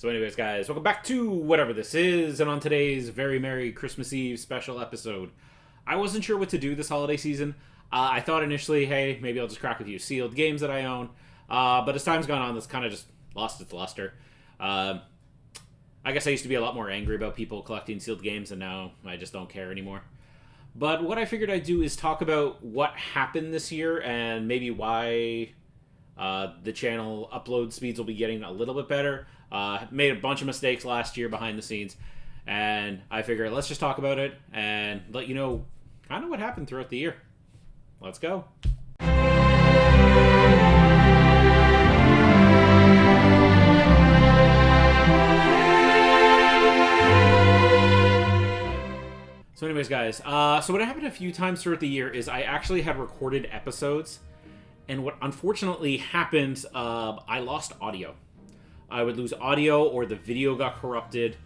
So anyways, guys, welcome back to whatever this is, and on today's very Merry Christmas Eve special episode, I wasn't sure what to do this holiday season. I thought initially, hey, maybe I'll just crack with you sealed games that I own, but as time's gone on, that's kind of just lost its luster. I guess I used to be a lot more angry about people collecting sealed games, and now I just don't care anymore. But what I figured I'd do is talk about what happened this year, and maybe why the channel upload speeds will be getting a little bit better. Made a bunch of mistakes last year behind the scenes, and I figured let's just talk about it and let you know kind of what happened throughout the year. Let's go. So anyways, guys, so what happened a few times throughout the year is I actually had recorded episodes, and what unfortunately happened, I lost audio. I would lose audio or the video got corrupted.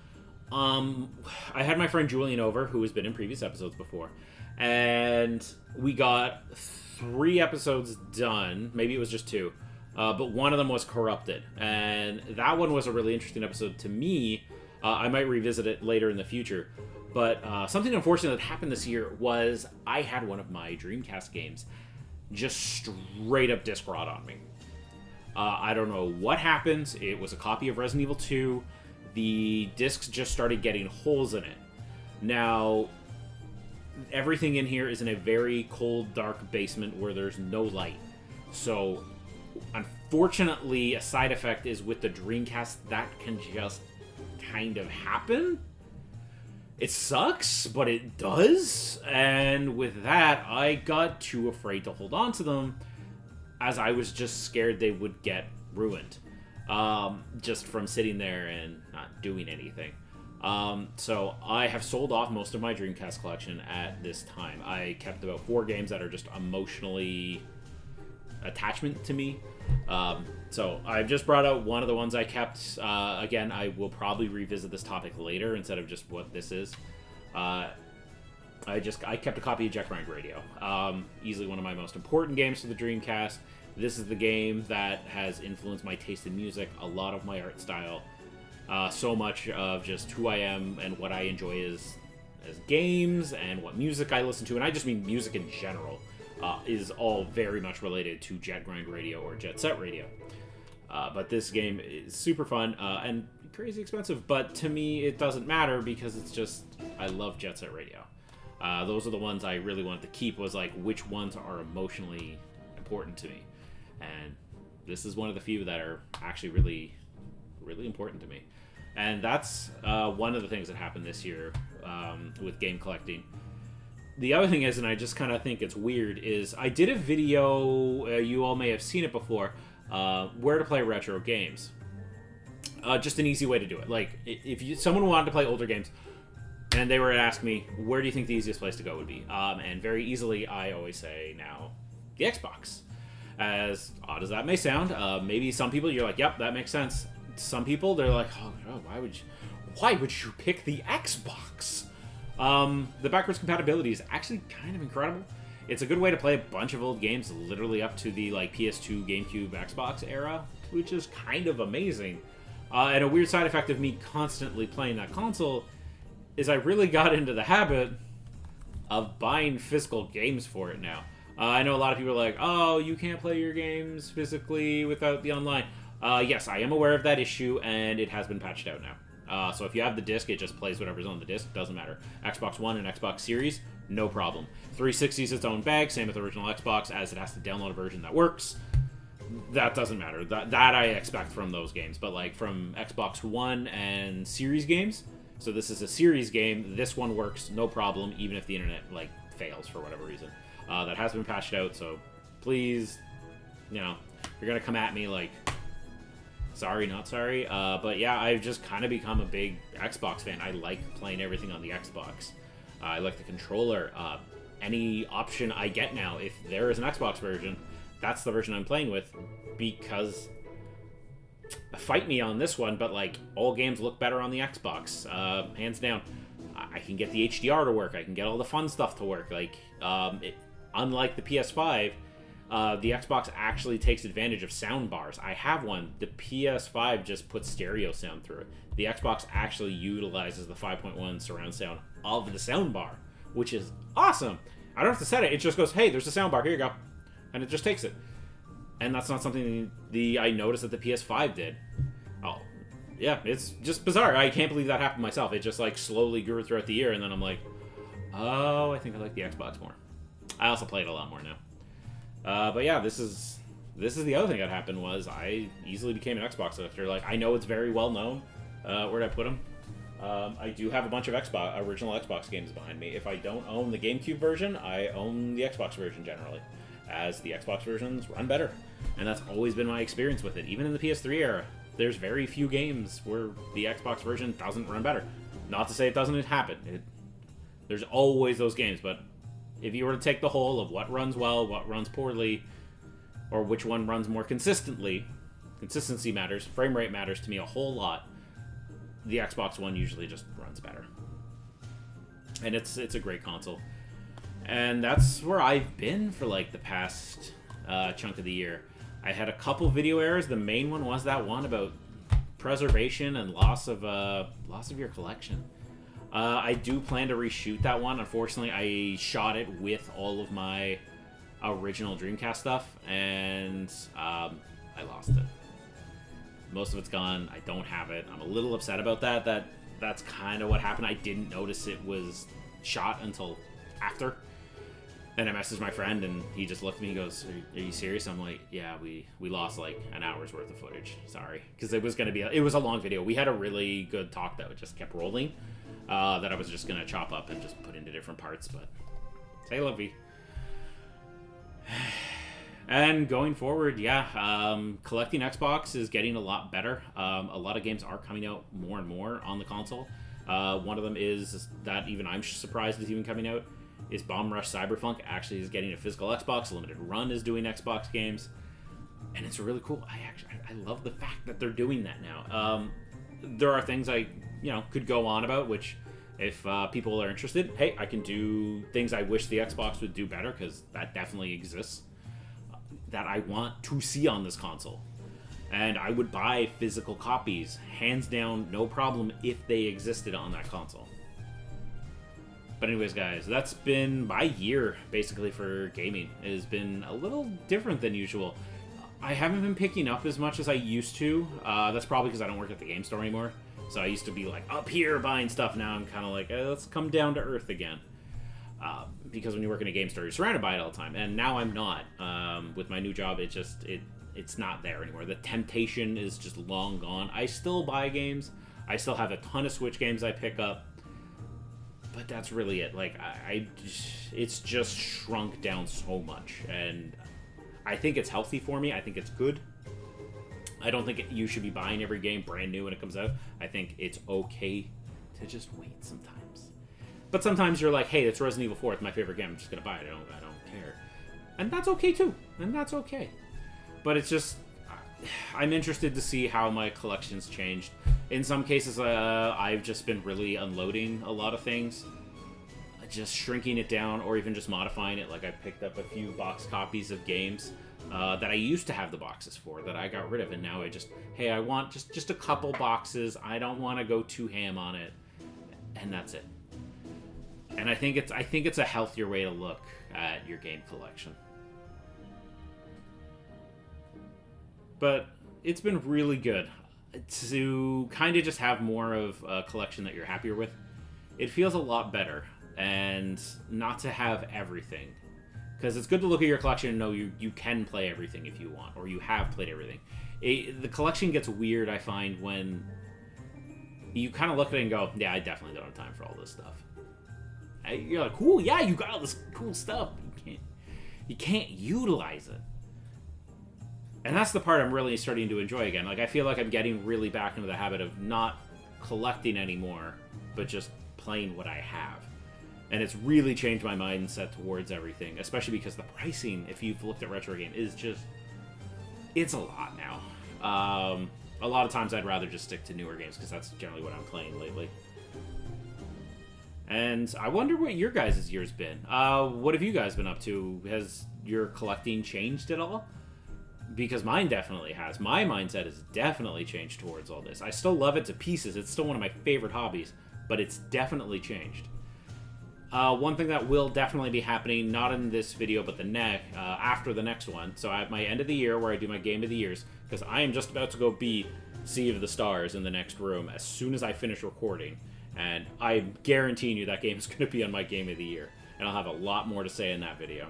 I had my friend Julian over, who has been in previous episodes before, and we got 3 episodes done. Maybe it was just 2, but one of them was corrupted, and that one was a really interesting episode to me. I might revisit it later in the future, but something unfortunate that happened this year was I had one of my Dreamcast games just straight up disc rot on me. I don't know what happened. It was a copy of Resident Evil 2. The discs just started getting holes in it. Now, everything in here is in a very cold, dark basement where there's no light. So, unfortunately, a side effect is with the Dreamcast, that can just kind of happen. It sucks, but it does. And with that, I got too afraid to hold on to them, as I was just scared they would get ruined, just from sitting there and not doing anything. So I have sold off most of my Dreamcast collection at this time. I kept about 4 games that are just emotionally attachment to me. So I've just brought out one of the ones I kept. Again, I will probably revisit this topic later instead of just what this is. I kept a copy of Jet Grind Radio. Easily one of my most important games for the Dreamcast. This is the game that has influenced my taste in music, a lot of my art style, so much of just who I am and what I enjoy as games and what music I listen to, and I just mean music in general, is all very much related to Jet Grind Radio or Jet Set Radio. But this game is super fun and crazy expensive, but to me it doesn't matter because it's just, I love Jet Set Radio. Those are the ones I really wanted to keep, was like which ones are emotionally important to me. And this is one of the few that are actually really, really important to me. And that's one of the things that happened this year with game collecting. The other thing is, and I just kind of think it's weird, is I did a video, you all may have seen it before, where to play retro games. Just an easy way to do it. Like, if someone wanted to play older games, and they were to ask me, where do you think the easiest place to go would be? And very easily, I always say now, the Xbox. As odd as that may sound, maybe some people, you're like, yep, that makes sense. Some people, they're like, oh, why would you pick the Xbox? The backwards compatibility is actually kind of incredible. It's a good way to play a bunch of old games, literally up to the like PS2, GameCube, Xbox era, which is kind of amazing. And a weird side effect of me constantly playing that console is I really got into the habit of buying physical games for it now. I know a lot of people are like, oh, you can't play your games physically without the online. Yes, I am aware of that issue, and it has been patched out now. So if you have the disc, it just plays whatever's on the disc. Doesn't matter. Xbox One and Xbox Series, no problem. 360 is its own bag, same with the original Xbox, as it has to download a version that works. That doesn't matter. That I expect from those games. But like from Xbox One and Series games, so this is a Series game, this one works, no problem, even if the internet like fails for whatever reason. That has been patched out, so please, you're gonna come at me like, sorry, not sorry. But yeah, I've just kind of become a big Xbox fan. I like playing everything on the Xbox. I like the controller. Any option I get now, if there is an Xbox version, that's the version I'm playing with, because fight me on this one, but like all games look better on the Xbox, hands down. I can get the HDR to work. I can get all the fun stuff to work. Like, unlike the PS5, The Xbox actually takes advantage of sound bars. I have one. The PS5 just puts stereo sound through it. The Xbox actually utilizes the 5.1 surround sound of the sound bar, which is awesome. I don't have to set it. It just goes, hey, there's a sound bar. Here you go. And it just takes it. And that's not something I noticed that the PS5 did. Oh, yeah, it's just bizarre. I can't believe that happened myself. It just like slowly grew throughout the year, and then I'm like, oh, I think I like the Xbox more. I also play it a lot more now. But yeah, this is the other thing that happened was I easily became an Xbox collector. Like, I know it's very well known. Where'd I put them? I do have a bunch of original Xbox games behind me. If I don't own the GameCube version, I own the Xbox version generally, as the Xbox versions run better. And that's always been my experience with it. Even in the PS3 era, there's very few games where the Xbox version doesn't run better. Not to say it doesn't happen. There's always those games, but if you were to take the whole of what runs well, what runs poorly, or which one runs more consistently, consistency matters, frame rate matters to me a whole lot. The Xbox One usually just runs better. And it's a great console. And that's where I've been for like the past chunk of the year. I had a couple video errors. The main one was that one about preservation and loss of your collection. I do plan to reshoot that one. Unfortunately, I shot it with all of my original Dreamcast stuff, and I lost it. Most of it's gone. I don't have it. I'm a little upset about that. That's kind of what happened. I didn't notice it was shot until after. Then I messaged my friend, and he just looked at me and goes, are you serious? I'm like, yeah, we lost like an hour's worth of footage. Sorry. Because it was a long video. We had a really good talk that just kept rolling. That I was just going to chop up and just put into different parts, but say lovey. And going forward, yeah, collecting Xbox is getting a lot better. A lot of games are coming out more and more on the console. One of them is that even I'm surprised is even coming out, is Bomb Rush Cyberpunk actually is getting a physical Xbox. Limited Run is doing Xbox games, and it's really cool. I love the fact that they're doing that now. There are things I could go on about, which if people are interested, hey, I can do things I wish the Xbox would do better, because that definitely exists, that I want to see on this console. And I would buy physical copies, hands down, no problem, if they existed on that console. But anyways, guys, that's been my year, basically, for gaming. It has been a little different than usual. I haven't been picking up as much as I used to. That's probably because I don't work at the game store anymore. So I used to be like up here buying stuff. Now I'm kind of like, let's come down to earth again. Because when you work in a game store, you're surrounded by it all the time. And now I'm not. With my new job, it's not there anymore. The temptation is just long gone. I still buy games. I still have a ton of Switch games I pick up. But that's really it. Like, it's just shrunk down so much. And I think it's healthy for me. I think it's good. I don't think you should be buying every game brand new when it comes out. I think it's okay to just wait sometimes. But sometimes you're like, hey, it's Resident Evil 4. It's my favorite game. I'm just going to buy it. I don't care. And that's okay, too. And that's okay. But it's just, I'm interested to see how my collection's changed. In some cases, I've just been really unloading a lot of things. Just shrinking it down or even just modifying it. Like, I picked up a few box copies of games that I used to have the boxes for that I got rid of, and now I want just a couple boxes. I don't want to go too ham on it, and that's it. And I think it's a healthier way to look at your game collection. But it's been really good to kind of just have more of a collection that you're happier with. It feels a lot better, and not to have everything. Because it's good to look at your collection and know you can play everything if you want, or you have played everything. The collection gets weird, I find, when you kind of look at it and go, yeah, I definitely don't have time for all this stuff. You're like, cool, yeah, you got all this cool stuff. You can't utilize it. And that's the part I'm really starting to enjoy again. Like, I feel like I'm getting really back into the habit of not collecting anymore, but just playing what I have. And it's really changed my mindset towards everything, especially because the pricing, if you've looked at retro game, is just, it's a lot now. A lot of times I'd rather just stick to newer games, because that's generally what I'm playing lately. And I wonder what your guys' year's been. What have you guys been up to? Has your collecting changed at all? Because mine definitely has. My mindset has definitely changed towards all this. I still love it to pieces. It's still one of my favorite hobbies, but it's definitely changed. One thing that will definitely be happening, not in this video, but after the next one. So at my end of the year, where I do my Game of the Years, because I am just about to go beat Sea of the Stars in the next room as soon as I finish recording. And I'm guaranteeing you that game is going to be on my Game of the Year. And I'll have a lot more to say in that video.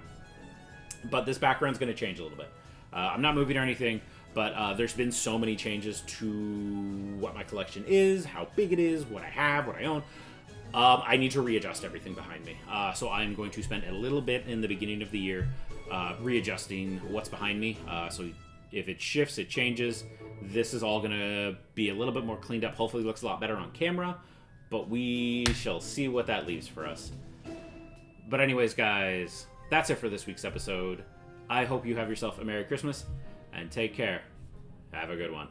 But this background's going to change a little bit. I'm not moving or anything, but there's been so many changes to what my collection is, how big it is, what I have, what I own. I need to readjust everything behind me. So I'm going to spend a little bit in the beginning of the year readjusting what's behind me. So if it shifts, it changes. This is all going to be a little bit more cleaned up. Hopefully it looks a lot better on camera, but we shall see what that leaves for us. But anyways, guys, that's it for this week's episode. I hope you have yourself a Merry Christmas, and take care. Have a good one.